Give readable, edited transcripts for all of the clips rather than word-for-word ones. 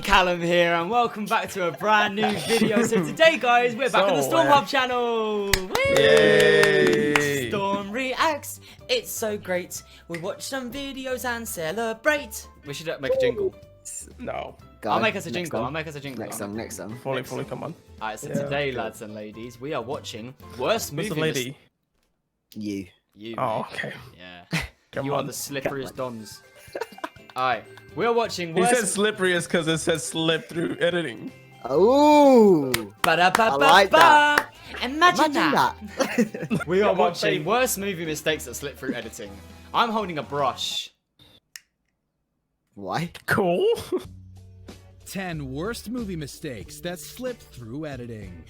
Callum here, and welcome back to a brand new video. So today, guys, we're back on the Storm Hub channel. Woo! Yay! Storm reacts. It's so great. We watch some videos and celebrate. We should make a jingle. No. I'll make us a jingle. Next song. Fully, come on. Alright, so today, lads and ladies, we are watching worst movie. What's the lady? You. Oh, okay. Yeah. Come you on. are the slipperiest dons. Alright, we are watching worst. He said slipperiest because it says slip through editing. Oh. I like that. Imagine that. We are watching worst movie mistakes that slip through editing. I'm holding a brush. Why? Cool. 10 worst movie mistakes that slip through editing.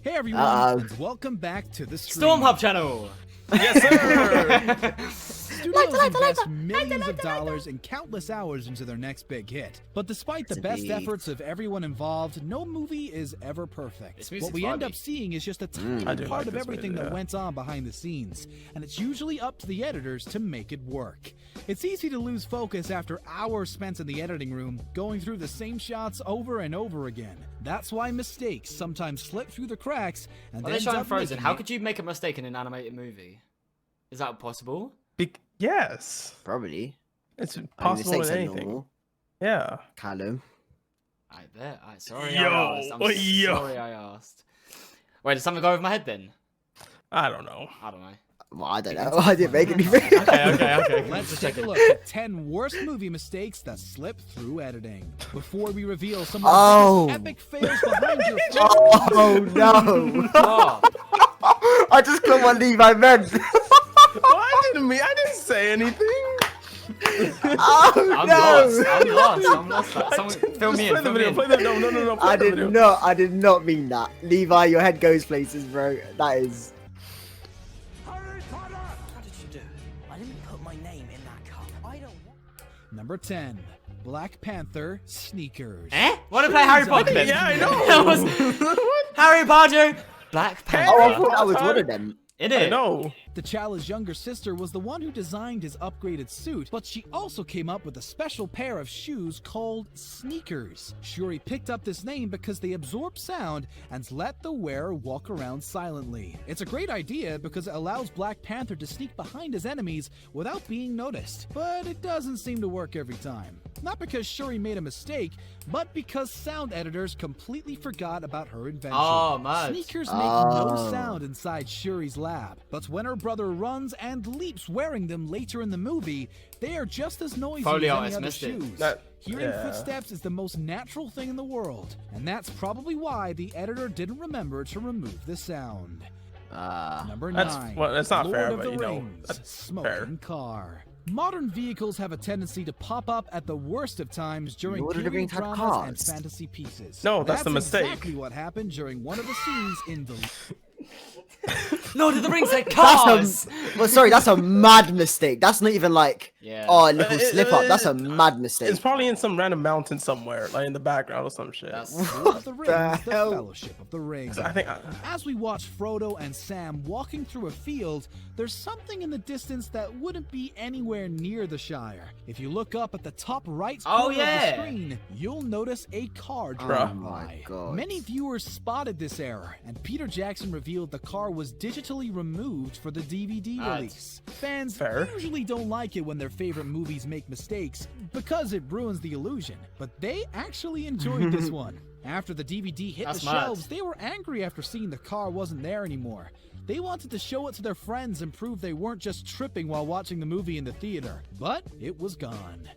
Hey everyone, and welcome back to the stream. Storm Hub channel. Yes, sir. Studios invest millions of dollars and countless hours into their next big hit. But despite the best efforts of everyone involved, no movie is ever perfect. What we end up seeing is just a tiny part of everything that went on behind the scenes, and it's usually up to the editors to make it work. It's easy to lose focus after hours spent in the editing room, going through the same shots over and over again. That's why mistakes sometimes slip through the cracks and Are they showing Frozen? How could you make a mistake in an animated movie? Is that possible? Yes. Probably. It's possible in anything. Normal. Yeah. Callum. I bet. Sorry I asked. I'm sorry I asked. Wait, did something go over my head then? I don't know. Well, I don't know. I didn't make anything. Okay. Let's take a look at 10 worst movie mistakes that slip through editing. Before we reveal some of the epic fails behind your film. Oh no! Oh. I just couldn't believe I meant. I didn't say anything. Oh I'm lost. Someone fill me in. Play the video. No. I did not mean that. Levi, your head goes places, bro. That is. What did you do? I didn't put my name in that cup. I don't want... Number 10. Black Panther sneakers. Want to play Harry Potter then? Yeah, I know. That was Harry Potter. Black Panther. Oh, I thought that was one of them. I know. T'Challa's younger sister was the one who designed his upgraded suit, but she also came up with a special pair of shoes called sneakers. Shuri picked up this name because they absorb sound and let the wearer walk around silently. It's a great idea because it allows Black Panther to sneak behind his enemies without being noticed, but it doesn't seem to work every time. Not because Shuri made a mistake, but because sound editors completely forgot about her invention. Oh, man. Sneakers make no sound inside Shuri's lab, but when her brother runs and leaps wearing them later in the movie, they are just as noisy as any other shoes. Hearing footsteps is the most natural thing in the world, and that's probably why the editor didn't remember to remove the sound. Number 9. That's not Lord fair, of but the you know, Rings, that's smoking car. Modern vehicles have a tendency to pop up at the worst of times during period dramas and fantasy pieces. No, that's the mistake. Exactly what happened during one of the scenes in the... Lord of the Rings had cars! That's a mad mistake. That's not even like, a little slip up. That's a mad mistake. It's probably in some random mountain somewhere, like in the background or some shit. Lord of the Rings, the Fellowship of the Ring. I think As we watch Frodo and Sam walking through a field, there's something in the distance that wouldn't be anywhere near the Shire. If you look up at the top right corner of the screen, you'll notice a car driving by. God. Many viewers spotted this error, and Peter Jackson revealed the car was digitally removed for the DVD release. Fans usually don't like it when their favorite movies make mistakes because it ruins the illusion, but they actually enjoyed this one. After the DVD hit the shelves, they were angry after seeing the car wasn't there anymore. They wanted to show it to their friends and prove they weren't just tripping while watching the movie in the theater, but it was gone.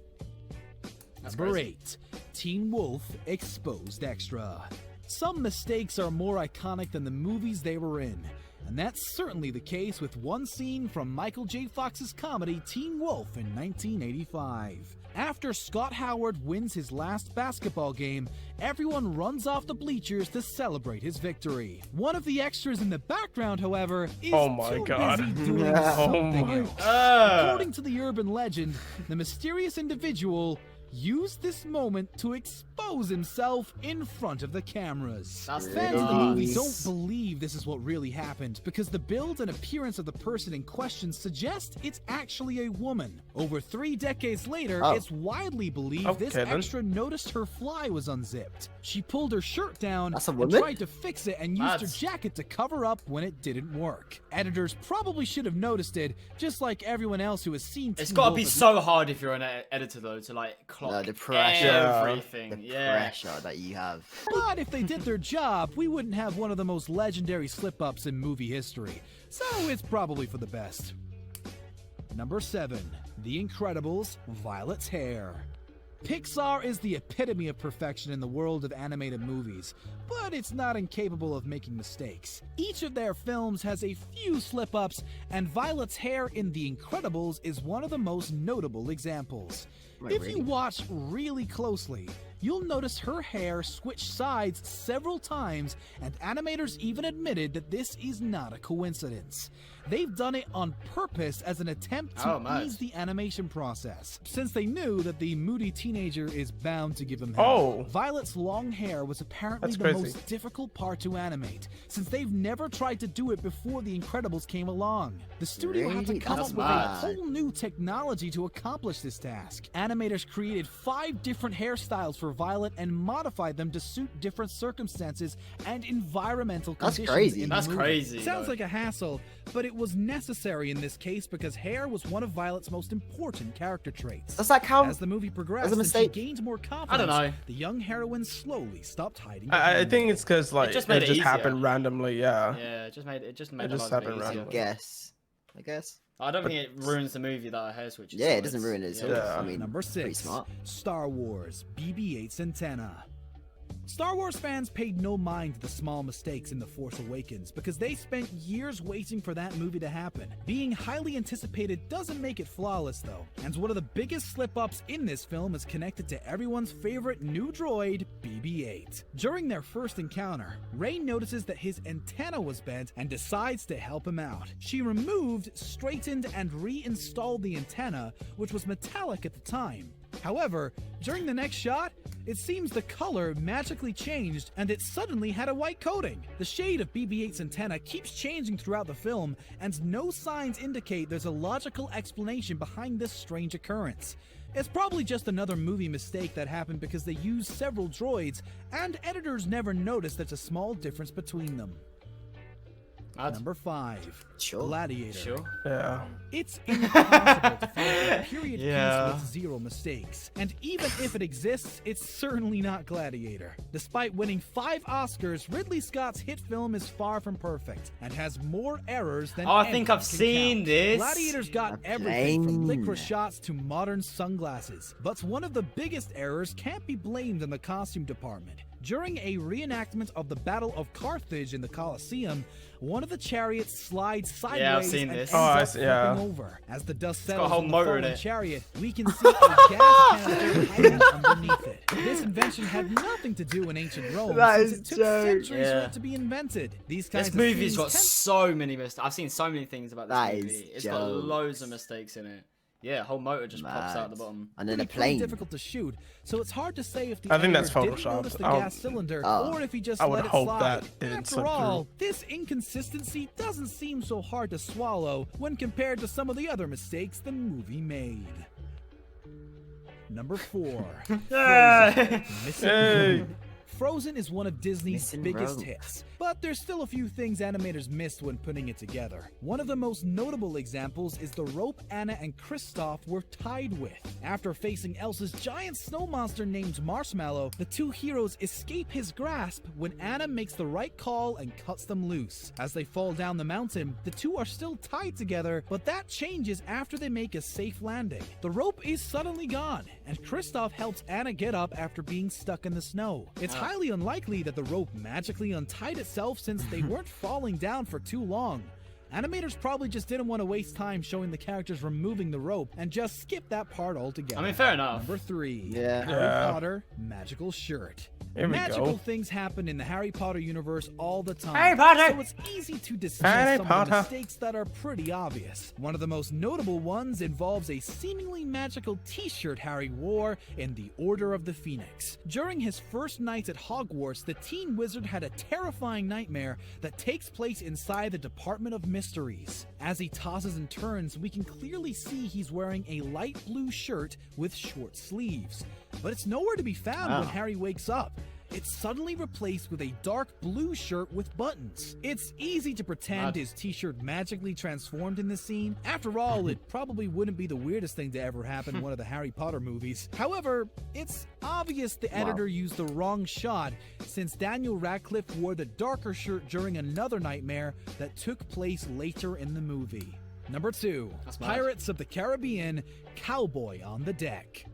Number 8. Teen Wolf Exposed Extra. Some mistakes are more iconic than the movies they were in, and that's certainly the case with one scene from Michael J. Fox's comedy Teen Wolf in 1985. After Scott Howard wins his last basketball game, everyone runs off the bleachers to celebrate his victory. One of the extras in the background, however, is too busy doing something else. According to the urban legend, the mysterious individual used this moment to expose himself in front of the cameras. That's Fans of the movie nice. don't believe this is what really happened because the build and appearance of the person in question suggest it's actually a woman. Over 3 decades later, it's widely believed this extra noticed her fly was unzipped. She pulled her shirt down and tried to fix it and used her jacket to cover up when it didn't work. Editors probably should have noticed it, just like everyone else who has seen. It's got to be so hard if you're an editor though to like clock the pressure, everything. the pressure that you have. But if they did their job, we wouldn't have one of the most legendary slip-ups in movie history. So it's probably for the best. Number 7. The Incredibles, Violet's hair. Pixar is the epitome of perfection in the world of animated movies, but it's not incapable of making mistakes. Each of their films has a few slip-ups, and Violet's hair in The Incredibles is one of the most notable examples. If you watch really closely, you'll notice her hair switch sides several times, and animators even admitted that this is not a coincidence. They've done it on purpose as an attempt to ease the animation process, since they knew that the moody teenager is bound to give them hell. Violet's long hair was apparently the most difficult part to animate, since they've never tried to do it before The Incredibles came along. The studio had to come up with a whole new technology to accomplish this task. Animators created 5 different hairstyles for Violet and modified them to suit different circumstances and environmental conditions. That's crazy. Sounds like a hassle, but it was necessary in this case because hair was one of Violet's most important character traits. Does that count? As the movie progressed and she gained more confidence, the young heroine slowly stopped hiding. I think it's because like it just happened randomly. Yeah, it just made it happened randomly. I guess. I don't think it ruins the movie that her hair switches. Yeah, it doesn't ruin it. I mean, number 6, Star Wars BB8's antenna. Star Wars fans paid no mind to the small mistakes in The Force Awakens because they spent years waiting for that movie to happen. Being highly anticipated doesn't make it flawless though, and one of the biggest slip-ups in this film is connected to everyone's favorite new droid, BB8. During their first encounter, Rey notices that his antenna was bent and decides to help him out. She removed, straightened, and reinstalled the antenna, which was metallic at the time. However, during the next shot, it seems the color magically changed and it suddenly had a white coating. The shade of BB-8's antenna keeps changing throughout the film, and no signs indicate there's a logical explanation behind this strange occurrence. It's probably just another movie mistake that happened because they used several droids, and editors never noticed there's a small difference between them. Number 5. Gladiator. Yeah. It's impossible to find a period piece with 0 mistakes. And even if it exists, it's certainly not Gladiator. Despite winning 5 Oscars, Ridley Scott's hit film is far from perfect and has more errors than I think I've seen this. Gladiator's got everything from licorice shots to modern sunglasses. But one of the biggest errors can't be blamed on the costume department. During a reenactment of the Battle of Carthage in the Colosseum, one of the chariots slides sideways and ends up flipping over. As the dust settles on the fallen chariot, we can see a gas canister hiding underneath it. This invention had nothing to do in ancient Rome, since it took centuries for it to be invented. These kinds this movie's got so many mistakes. I've seen so many things about this movie. It's got loads of mistakes in it. Yeah, a whole motor just pops out the bottom. And then a plane. Difficult to shoot, so it's hard to say if the I think that's didn't Photoshop. notice the gas cylinder or if he just let it slide. After all, this inconsistency doesn't seem so hard to swallow when compared to some of the other mistakes the movie made. Number 4. Frozen. Frozen is one of Disney's biggest hits, but there's still a few things animators missed when putting it together. One of the most notable examples is the rope Anna and Kristoff were tied with. After facing Elsa's giant snow monster named Marshmallow, the 2 heroes escape his grasp when Anna makes the right call and cuts them loose. As they fall down the mountain, the 2 are still tied together, but that changes after they make a safe landing. The rope is suddenly gone, and Kristoff helps Anna get up after being stuck in the snow. It's highly unlikely that the rope magically untied itself since they weren't falling down for too long. Animators probably just didn't want to waste time showing the characters removing the rope and just skip that part altogether. I mean, fair enough. Number 3. Harry Potter Magical Shirt. Magical things happen in the Harry Potter universe all the time. Harry Potter! So it's easy to dismiss some of the mistakes that are pretty obvious. One of the most notable ones involves a seemingly magical t-shirt Harry wore in the Order of the Phoenix. During his first nights at Hogwarts, the teen wizard had a terrifying nightmare that takes place inside the Department of Mysteries. As he tosses and turns, we can clearly see he's wearing a light blue shirt with short sleeves. But it's nowhere to be found when Harry wakes up. It's suddenly replaced with a dark blue shirt with buttons. It's easy to pretend his t-shirt magically transformed in this scene. After all, it probably wouldn't be the weirdest thing to ever happen in one of the Harry Potter movies. However, it's obvious the editor used the wrong shot, since Daniel Radcliffe wore the darker shirt during another nightmare that took place later in the movie. Number 2, Pirates of the Caribbean, Cowboy on the Deck.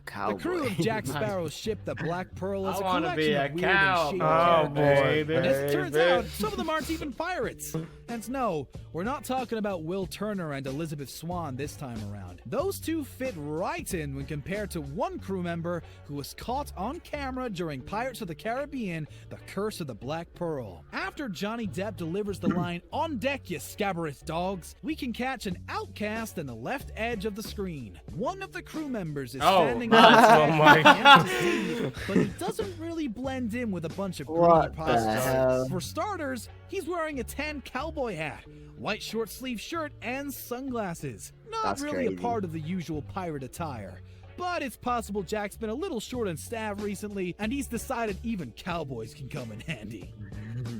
Cowboy. The crew of Jack Sparrow's ship, the Black Pearl, is a collection of weird cow. and shady characters. And as it turns out, some of them aren't even pirates. And no, we're not talking about Will Turner and Elizabeth Swann this time around. Those two fit right in when compared to one crew member who was caught on camera during Pirates of the Caribbean, The Curse of the Black Pearl. After Johnny Depp delivers the line, "On deck, you scabrous dogs," we can catch an outcast in the left edge of the screen. One of the crew members is standing on the but he doesn't really blend in with a bunch of greedy prostitutes. For starters, he's wearing a tan cowboy hat, white short sleeve shirt, and sunglasses. Not really a part of the usual pirate attire. But it's possible Jack's been a little short on staff recently, and he's decided even cowboys can come in handy.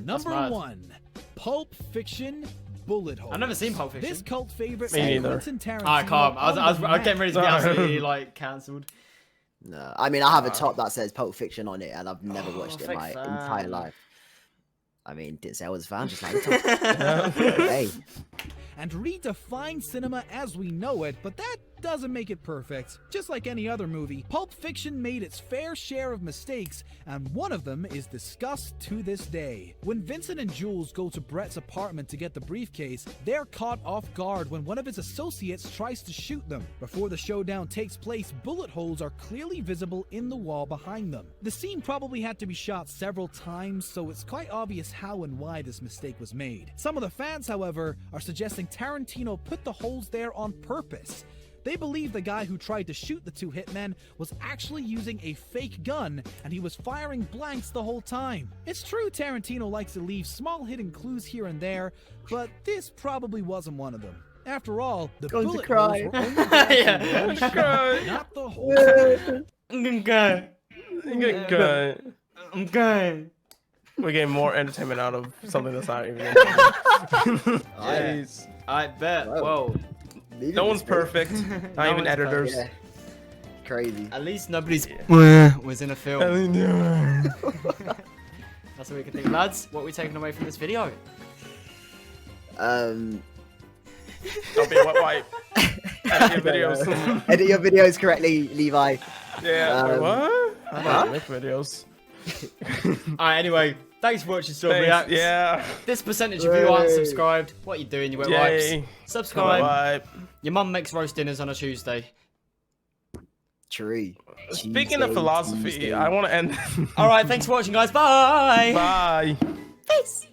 Number 1, Pulp Fiction, Bullet Holes. I've never seen Pulp Fiction. This cult favorite Me neither. Quentin Tarantino. I can't. I was getting ready to be absolutely like cancelled. No, I mean I have a top that says Pulp Fiction on it, and I've never watched it in my entire life. I mean, didn't say I was a fan, just like the top. Hey. And redefine cinema as we know it, but that doesn't make it perfect. Just like any other movie, Pulp Fiction made its fair share of mistakes, and one of them is discussed to this day. When Vincent and Jules go to Brett's apartment to get the briefcase, they're caught off guard when one of his associates tries to shoot them. Before the showdown takes place, bullet holes are clearly visible in the wall behind them. The scene probably had to be shot several times, so it's quite obvious how and why this mistake was made. Some of the fans, however, are suggesting Tarantino put the holes there on purpose. They believe the guy who tried to shoot the two hitmen was actually using a fake gun, and he was firing blanks the whole time. It's true Tarantino likes to leave small hidden clues here and there, but this probably wasn't one of them. After all, the bullet holes were only one shot, not the whole time. I'm going. We're getting more entertainment out of something that's not even Nice. I bet. Whoa. No one's perfect. Not even editors. Yeah. Crazy. At least nobody's was in a film. That's what we can think. Lads, what are we taking away from this video? Don't be a wet wipe. Edit your videos. Edit your videos correctly, Levi. Yeah. What? I don't make videos. Alright, anyway, thanks for watching Storm Reacts. Yeah. This percentage of you aren't subscribed. What are you doing, you wet wipes? Subscribe. Your mum makes roast dinners on a Tuesday. True. Speaking of philosophy, I want to end. Alright, thanks for watching, guys. Bye. Bye. Peace.